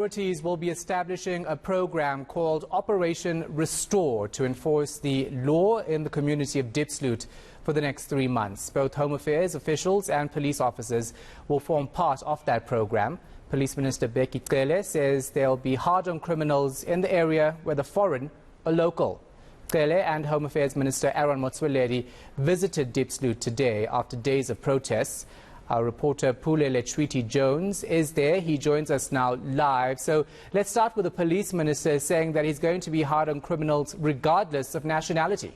Authorities will be establishing a program called Operation Restore to enforce the law in the community of Diepsloot for the next 3 months. Both Home Affairs officials and police officers will form part of that program. Police Minister Cele says they'll be hard on criminals in the area, whether foreign or local. Cele and Home Affairs Minister Aaron Motsoaledi visited Diepsloot today after days of protests. Our reporter Pule Letshwiti-Jones is there. He joins us now live. So let's start with the police minister saying that he's going to be hard on criminals regardless of nationality.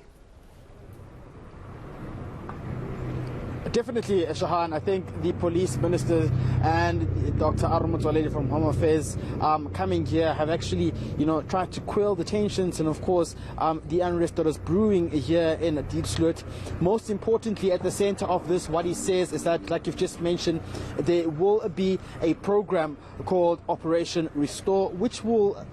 Definitely, Shahan. I think the police minister and Dr. Aaron Motsoaledi from Home Affairs coming here have actually, tried to quell the tensions and, of course, the unrest that is brewing here in Diepsloot. Most importantly, at the center of this, what he says is that, like you've just mentioned, there will be a program called Operation Restore, which will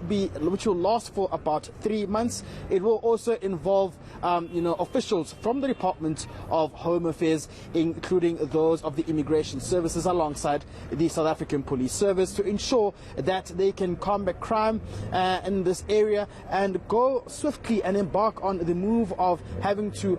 last for about 3 months. It will also involve, officials from the Department of Home Affairs, including those of the Immigration Services alongside the South African Police Service, to ensure that they can combat crime in this area and go swiftly and embark on the move of having to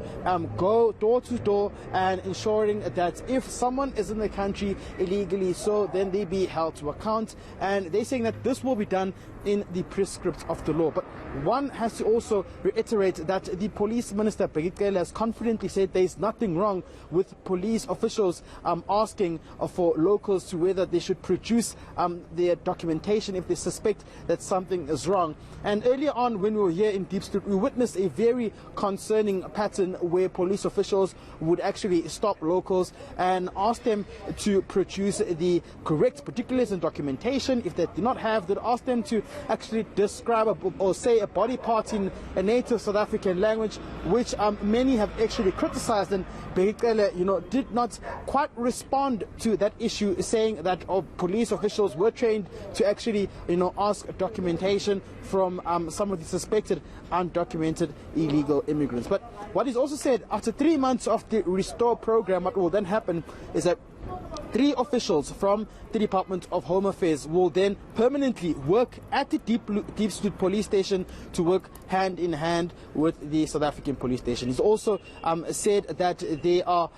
go door to door and ensuring that if someone is in the country illegally, so then they be held to account. And they're saying that this will be done in the prescripts of the law. But one has to also reiterate that the police minister has confidently said there is nothing wrong with police officials asking for locals to whether they should produce their documentation if they suspect that something is wrong. And earlier on, when we were here in Diepsloot, we witnessed a very concerning pattern where police officials would actually stop locals and ask them to produce the correct particulars and documentation. If they do not have, they'd ask them to actually describe or say a body part in a native South African language, which many have actually criticized, and did not quite respond to that issue, saying that police officials were trained to actually ask documentation from some of the suspected undocumented illegal immigrants. But what is also said, after 3 months of the Restore program, what will then happen is that 3 officials from the Department of Home Affairs will then permanently work at the Diepsloot police station to work hand in hand with the South African police station. He's also said that they are,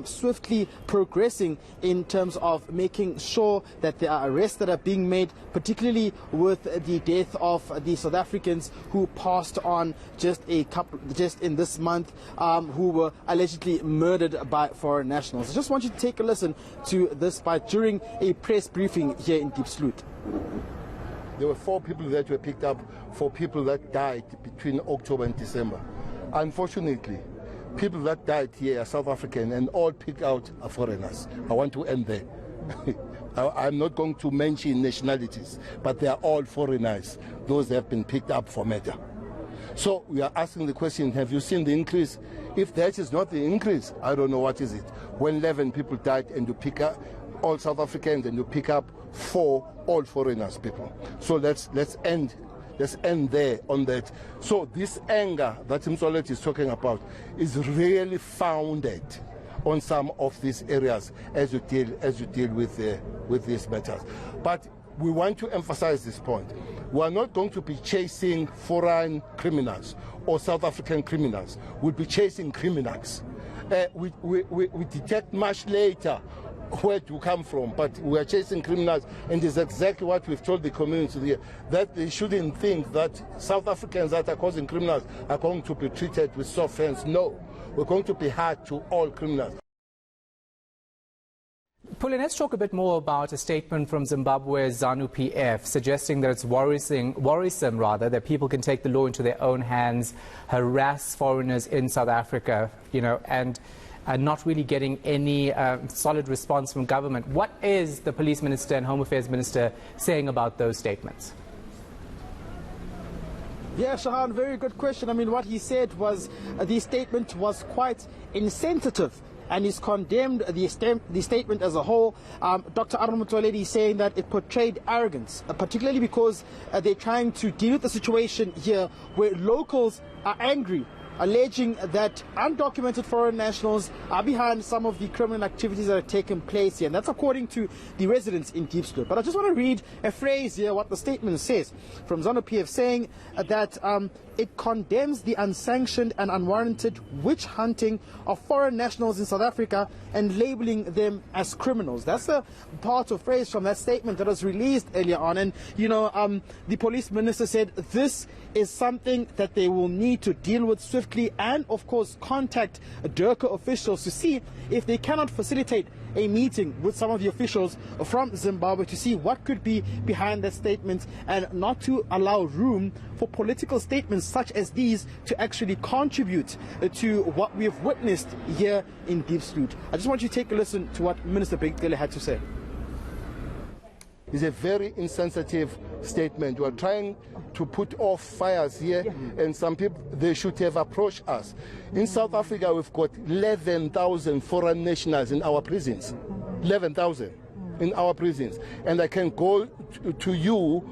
swiftly progressing in terms of making sure that there are arrests that are being made, particularly with the death of the South Africans who passed on just in this month, who were allegedly murdered by foreign nationals. I just want you to take a listen to this during a press briefing here in Diepsloot. There were 4 people that were picked up, 4 people that died between October and December. Unfortunately, people that died here are South African, and all picked out are foreigners. I want to end there. I'm not going to mention nationalities, but they are all foreigners, those that have been picked up for murder. So we are asking the question, have you seen the increase? If that is not the increase, I don't know what is it. When 11 people died and you pick up all South Africans and you pick up 4 all foreigners people. So let's end there on that. So this anger that Motsoaledi is talking about is really founded on some of these areas as you deal with these matters. But we want to emphasize this point. We are not going to be chasing foreign criminals or South African criminals. We'll be chasing criminals. We detect much later where to come from, but we are chasing criminals, and it's exactly what we've told the community here, that they shouldn't think that South Africans that are causing criminals are going to be treated with soft hands. No, we're going to be hard to all criminals. Pule, let's talk a bit more about a statement from Zimbabwe's ZANU-PF suggesting that it's worrisome that people can take the law into their own hands, harass foreigners in South Africa, and not really getting any solid response from government. What is the police minister and Home Affairs minister saying about those statements? Yeah, Shahan, very good question. I mean, what he said was the statement was quite insensitive, and he's condemned the statement as a whole. Dr. Aaron Motsoaledi is saying that it portrayed arrogance, particularly because they're trying to deal with the situation here where locals are angry alleging that undocumented foreign nationals are behind some of the criminal activities that have taken place here. And that's according to the residents in Diepsloot. But I just want to read a phrase here, what the statement says from ZANU-PF, saying that it condemns the unsanctioned and unwarranted witch hunting of foreign nationals in South Africa and labeling them as criminals. That's a part of phrase from that statement that was released earlier on. And, the police minister said this is something that they will need to deal with swiftly and, of course, contact DIRCA officials to see if they cannot facilitate a meeting with some of the officials from Zimbabwe to see what could be behind that statement and not to allow room for political statements such as these to actually contribute to what we have witnessed here in Diepsloot. I just want you to take a listen to what Minister Bigele had to say. It's a very insensitive statement. We are trying to put off fires here, and some people, they should have approached us. In South Africa, we've got 11,000 foreign nationals in our prisons. 11,000 in our prisons. And I can go to you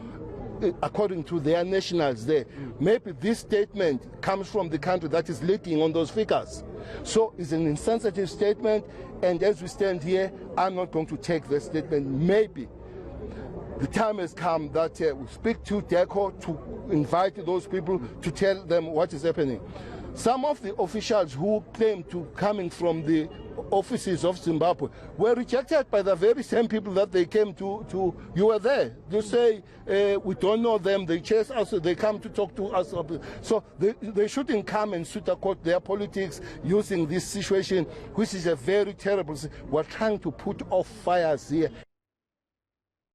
according to their nationals there. Maybe this statement comes from the country that is leading on those figures. So it's an insensitive statement, and as we stand here, I'm not going to take the statement. Maybe the time has come that we speak to DIRCA to invite those people to tell them what is happening. Some of the officials who claim to coming from the offices of Zimbabwe were rejected by the very same people that they came to. You were there. You say, we don't know them, they chase us, they come to talk to us. So they shouldn't come and sugarcoat their politics using this situation, which is a very terrible. We're trying to put off fires here.